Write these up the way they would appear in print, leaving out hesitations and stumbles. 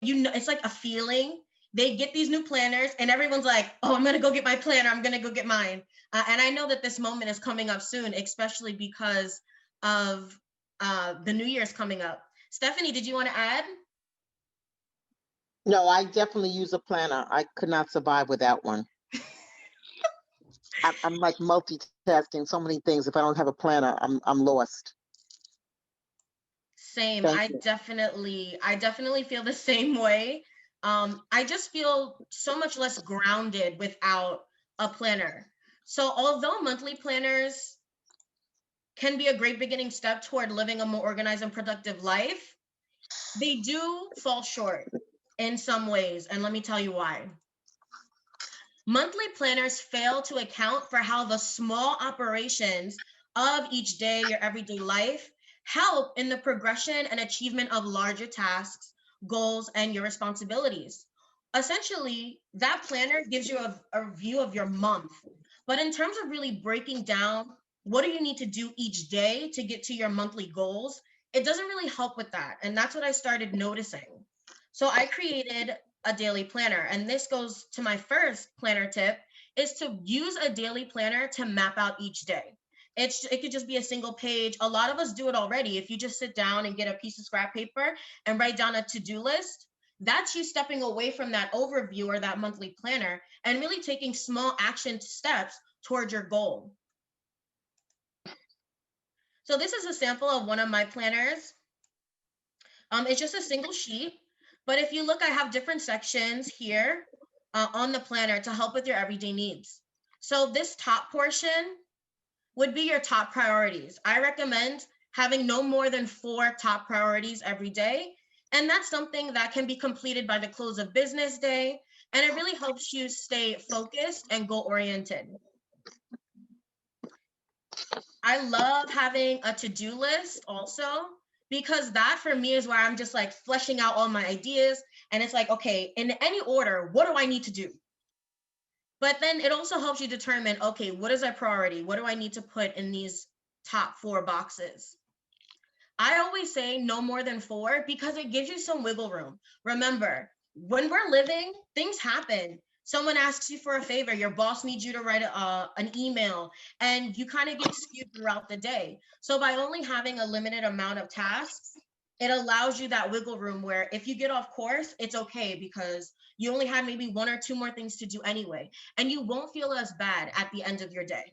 it's like a feeling. They get these new planners and everyone's like, oh, I'm going to go get my planner. I'm going to go get mine. And I know that this moment is coming up soon, especially because of the New Year's coming up. Stephanie, did you want to add? No, I definitely use a planner. I could not survive without one. I'm like multitasking so many things. If I don't have a planner, I'm lost. Same. Thank I you. definitely feel the same way. I just feel so much less grounded without a planner. So although monthly planners can be a great beginning step toward living a more organized and productive life, they do fall short in some ways. And let me tell you why. Monthly planners fail to account for how the small operations of each day, your everyday life, help in the progression and achievement of larger tasks, goals, and your responsibilities. Essentially, that planner gives you a view of your month. But in terms of really breaking down what do you need to do each day to get to your monthly goals, it doesn't really help with that. And that's what I started noticing. So I created a daily planner. And this goes to my first planner tip, is to use a daily planner to map out each day. It could just be a single page. A lot of us do it already. If you just sit down and get a piece of scrap paper and write down a to-do list, that's you stepping away from that overview or that monthly planner and really taking small action steps towards your goal. So this is a sample of one of my planners. It's just a single sheet, but if you look, I have different sections here on the planner to help with your everyday needs. So this top portion would be your top priorities. I recommend having no more than 4 top priorities every day. And that's something that can be completed by the close of business day. And it really helps you stay focused and goal-oriented. I love having a to-do list also, because that for me is where I'm just like fleshing out all my ideas. And it's like, okay, in any order, what do I need to do? But then it also helps you determine, okay, what is a priority? What do I need to put in these top 4 boxes? I always say no more than 4 because it gives you some wiggle room. Remember, when we're living, things happen. Someone asks you for a favor, your boss needs you to write an email, and you kind of get skewed throughout the day. So by only having a limited amount of tasks, it allows you that wiggle room where if you get off course, it's okay because you only have maybe 1 or 2 more things to do anyway, and you won't feel as bad at the end of your day.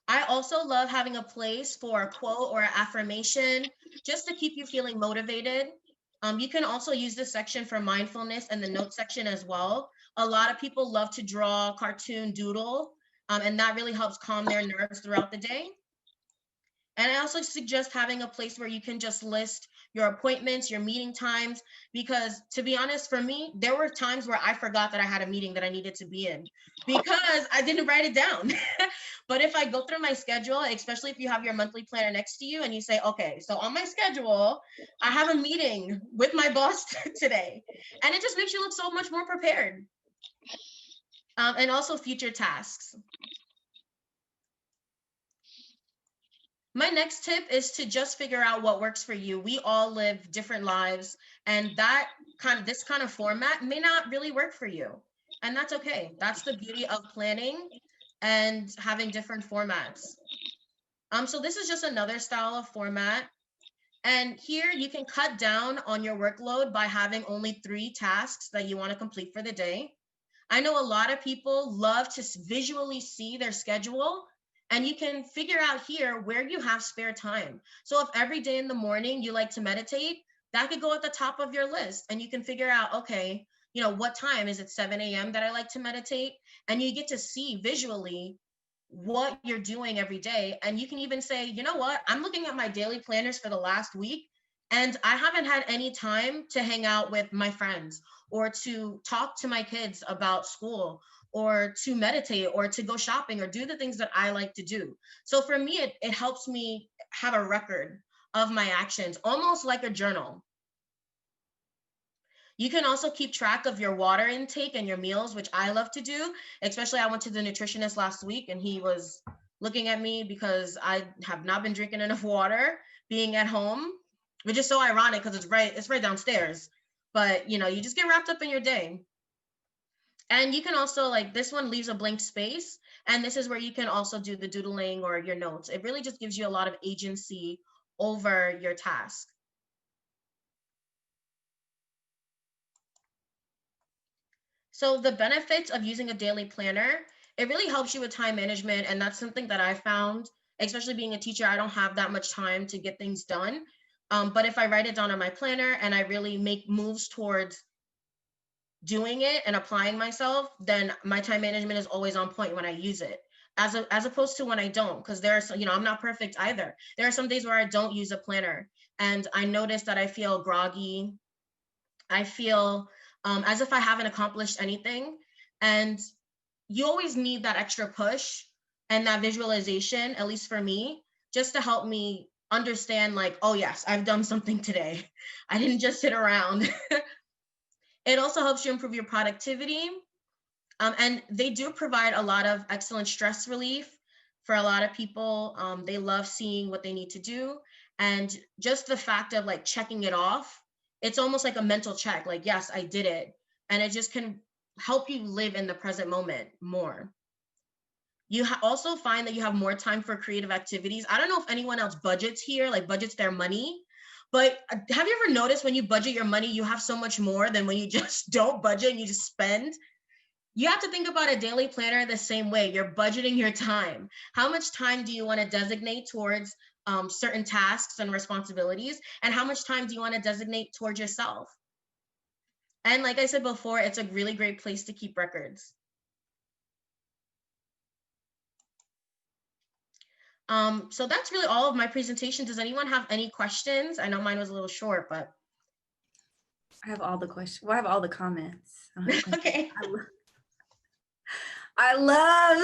I also love having a place for a quote or an affirmation just to keep you feeling motivated. You can also use this section for mindfulness and the notes section as well. A lot of people love to draw, cartoon, doodle, and that really helps calm their nerves throughout the day. And I also suggest having a place where you can just list your appointments, your meeting times, because to be honest, for me, there were times where I forgot that I had a meeting that I needed to be in because I didn't write it down. But if I go through my schedule, especially if you have your monthly planner next to you and you say, okay, so on my schedule, I have a meeting with my boss today. And it just makes you look so much more prepared. And also future tasks. My next tip is to just figure out what works for you. We all live different lives, and this kind of format may not really work for you. And that's okay. That's the beauty of planning and having different formats. So this is just another style of format. And here you can cut down on your workload by having only 3 tasks that you want to complete for the day. I know a lot of people love to visually see their schedule, and you can figure out here where you have spare time. So if every day in the morning you like to meditate, that could go at the top of your list, and you can figure out, okay, what time is it? 7 a.m. that I like to meditate? And you get to see visually what you're doing every day. And you can even say, you know what? I'm looking at my daily planners for the last week, and I haven't had any time to hang out with my friends or to talk to my kids about school or to meditate or to go shopping or do the things that I like to do. So for me, it helps me have a record of my actions, almost like a journal. You can also keep track of your water intake and your meals, which I love to do. Especially I went to the nutritionist last week and he was looking at me because I have not been drinking enough water being at home which is so ironic because it's right downstairs. But you know, you just get wrapped up in your day. And you can also, like, this one leaves a blank space, and this is where you can also do the doodling or your notes. It really just gives you a lot of agency over your task. So the benefits of using a daily planner, it really helps you with time management. And that's something that I found, especially being a teacher, I don't have that much time to get things done. But if I write it down on my planner and I really make moves towards doing it and applying myself, then my time management is always on point when I use it. As opposed to when I don't, because there are some, you know, I'm not perfect either. There are some days where I don't use a planner and I notice that I feel groggy. I feel as if I haven't accomplished anything. And you always need that extra push and that visualization, at least for me, just to help me understand, like, oh yes, I've done something today. I didn't just sit around. It also helps you improve your productivity. And they do provide a lot of excellent stress relief for a lot of people. They love seeing what they need to do. And just the fact of like checking it off, it's almost like a mental check, like, yes, I did it. And it just can help you live in the present moment more. You also find that you have more time for creative activities. I don't know if anyone else budgets here, like budgets their money, but have you ever noticed when you budget your money, you have so much more than when you just don't budget and you just spend? You have to think about a daily planner the same way. You're budgeting your time. How much time do you want to designate towards certain tasks and responsibilities? And how much time do you want to designate towards yourself? And like I said before, it's a really great place to keep records. So that's really all of my presentation. Does anyone have any questions? I know mine was a little short, but. I have all the questions. Well, I have all the comments. Okay. I love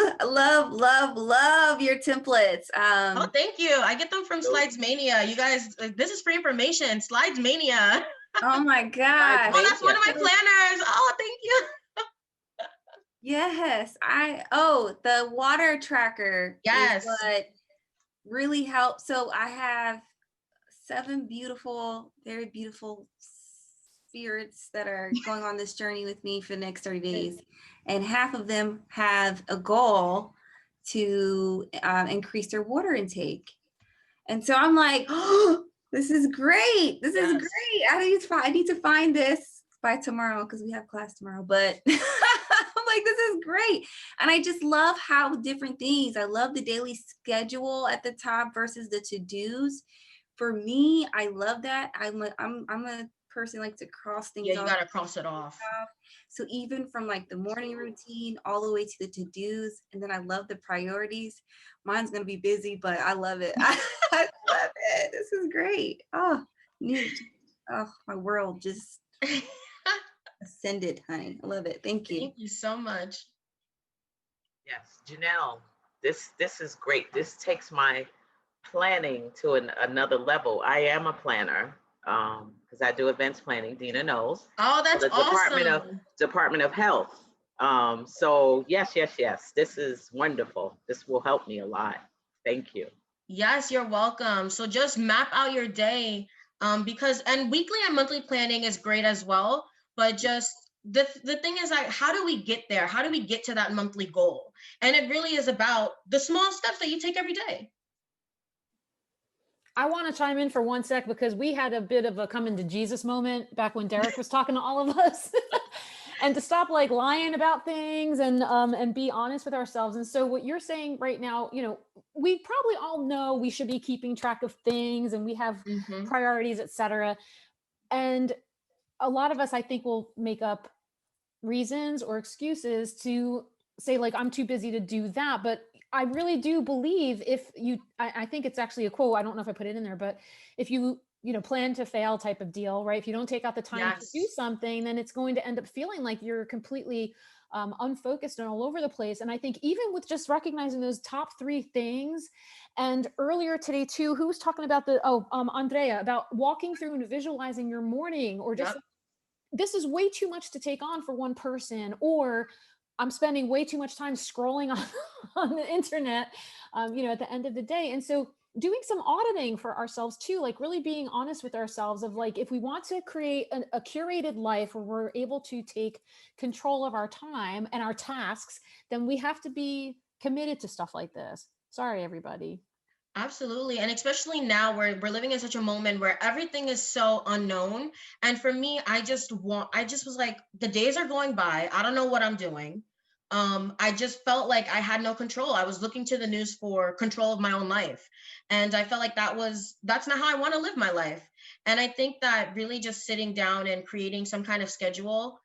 your templates. Oh, thank you. I get them from Slides Mania. You guys, this is free information. Slides Mania. Oh my gosh. Oh, that's one of my planners. Oh, thank you. Yes. The water tracker. Yes. Is what really helps. So I have 7 beautiful, very beautiful spirits that are going on this journey with me for the next 30 days. And half of them have a goal to increase their water intake. And so I'm like, oh, this is great. This is great. I need to find this by tomorrow because we have class tomorrow. But I'm like, this is great. And I just love how different things. I love the daily schedule at the top versus the to-dos. For me, I love that. I'm a person like to cross things off. Yeah, you gotta cross it off. So even from like the morning routine all the way to the to-dos, and then I love the priorities. Mine's gonna be busy, but I love it. I love it. This is great. Oh, neat. Oh, my world just ascended, honey. I love it. Thank you. Thank you so much. Yes, Janelle, this is great. This takes my planning to another level. I am a planner because I do events planning. Dina knows. Oh, that's the awesome. Department of Health. So yes. This is wonderful. This will help me a lot. Thank you. Yes, you're welcome. So just map out your day and weekly and monthly planning is great as well. But just the thing is, like, how do we get there? How do we get to that monthly goal? And it really is about the small steps that you take every day. I want to chime in for 1 sec because we had a bit of a coming to Jesus moment back when Derek was talking to all of us. And to stop like lying about things and be honest with ourselves. And so what you're saying right now, you know, we probably all know we should be keeping track of things and we have priorities, et cetera. And a lot of us, I think, will make up reasons or excuses to say, like, I'm too busy to do that. But I really do believe I think it's actually a quote. I don't know if I put it in there, but if you plan to fail type of deal, right? If you don't take out the time to do something, then it's going to end up feeling like you're completely unfocused and all over the place. And I think even with just recognizing those top 3 things, and earlier today too, who was talking about Andrea, about walking through and visualizing your morning, or just, this is way too much to take on for one person, or I'm spending way too much time scrolling on the internet, at the end of the day. And so doing some auditing for ourselves too, like really being honest with ourselves of like, if we want to create a curated life where we're able to take control of our time and our tasks, then we have to be committed to stuff like this. Sorry, everybody. Absolutely. And especially now we're living in such a moment where everything is so unknown. And for me, I just was like, the days are going by. I don't know what I'm doing. I just felt like I had no control. I was looking to the news for control of my own life. And I felt like that's not how I want to live my life. And I think that really just sitting down and creating some kind of schedule,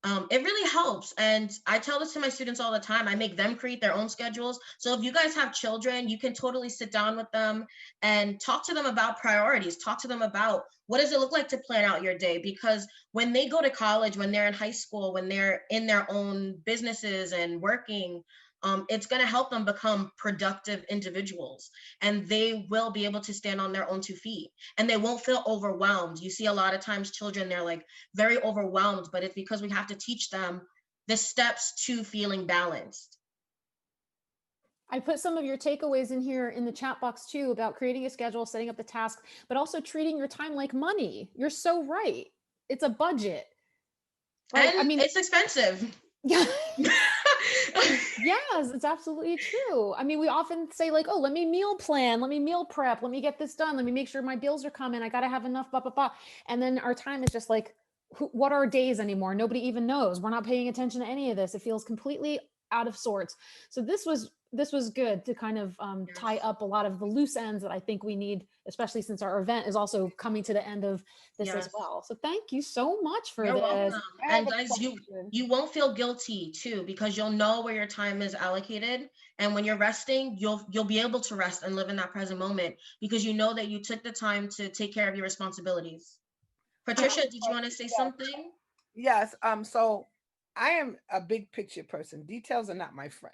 it really helps. And I tell this to my students all the time. I make them create their own schedules. So if you guys have children, you can totally sit down with them and talk to them about priorities. Talk to them about what does it look like to plan out your day? Because when they go to college, when they're in high school, when they're in their own businesses and working, it's going to help them become productive individuals, and they will be able to stand on their own 2 feet, and they won't feel overwhelmed. You see a lot of times children, they're like very overwhelmed, but it's because we have to teach them the steps to feeling balanced. I put some of your takeaways in here in the chat box too, about creating a schedule, setting up the task, but also treating your time like money. You're so right. It's a budget. Right? And I mean, it's expensive. Yeah. Yes, it's absolutely true. I mean, we often say like, oh, let me meal plan, let me meal prep, let me get this done, let me make sure my bills are coming, I got to have enough, blah, blah, blah. And then our time is just like, what are days anymore? Nobody even knows. We're not paying attention to any of this. It feels completely out of sorts. So this was good to kind of tie up a lot of the loose ends that I think we need, especially since our event is also coming to the end of this as well. So thank you so much for You're this. welcome. And guys, you won't feel guilty too, because you'll know where your time is allocated. And when you're resting, you'll be able to rest and live in that present moment, because you know that you took the time to take care of your responsibilities. Patricia, did you want to say something? Yes. So I am a big picture person. Details are not my friend.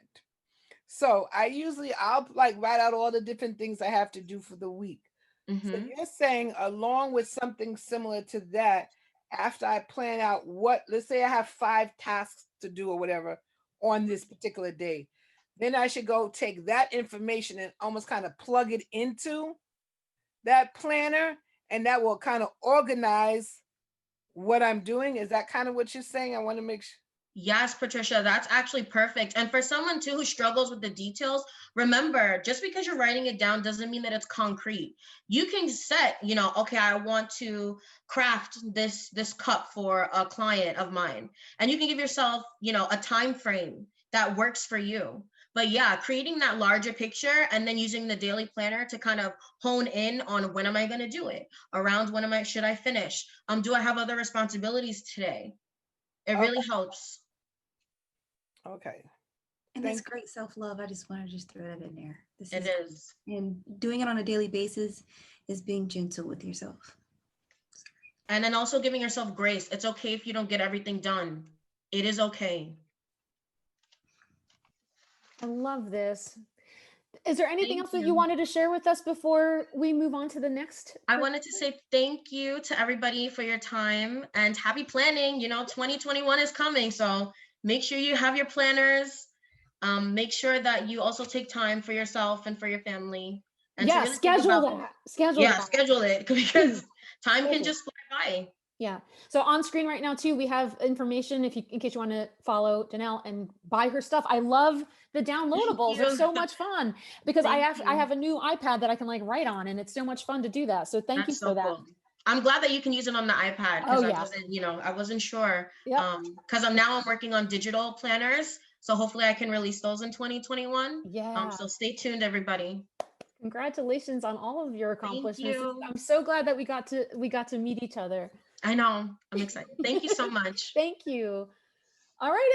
So I'll like write out all the different things I have to do for the week. So you're saying along with something similar to that, after I plan out let's say I have 5 tasks to do or whatever on this particular day, then I should go take that information and almost kind of plug it into that planner, and that will kind of organize what I'm doing. Is that kind of what you're saying? I want to make sure. Yes, Patricia, that's actually perfect. And for someone too who struggles with the details, remember, just because you're writing it down doesn't mean that it's concrete. You can set, okay, I want to craft this cup for a client of mine. And you can give yourself, a time frame that works for you. But yeah, creating that larger picture and then using the daily planner to kind of hone in on when am I going to do it? Around when should I finish? Do I have other responsibilities today? It really helps. Okay. And that's great self-love. I just want to just throw that in there. It is. And doing it on a daily basis is being gentle with yourself. And then also giving yourself grace. It's okay if you don't get everything done. It is okay. I love this. Is there anything else that you wanted to share with us before we move on to the next? I wanted to say thank you to everybody for your time and happy planning. 2021 is coming, so make sure you have your planners. Make sure that you also take time for yourself and for your family. And yeah, really schedule that. Schedule it, because time can just fly by. Yeah. So on screen right now too, we have information in case you want to follow Janel and buy her stuff. I love the downloadables. They're so much fun, because I have a new iPad that I can like write on, and it's so much fun to do that. So thank you for that. Cool. I'm glad that you can use it on the iPad, because I wasn't sure. Because I'm working on digital planners, so hopefully I can release those in 2021. Yeah. So stay tuned, everybody. Congratulations on all of your accomplishments. I'm so glad that we got to meet each other. I know. I'm excited. Thank you so much. Thank you. All right.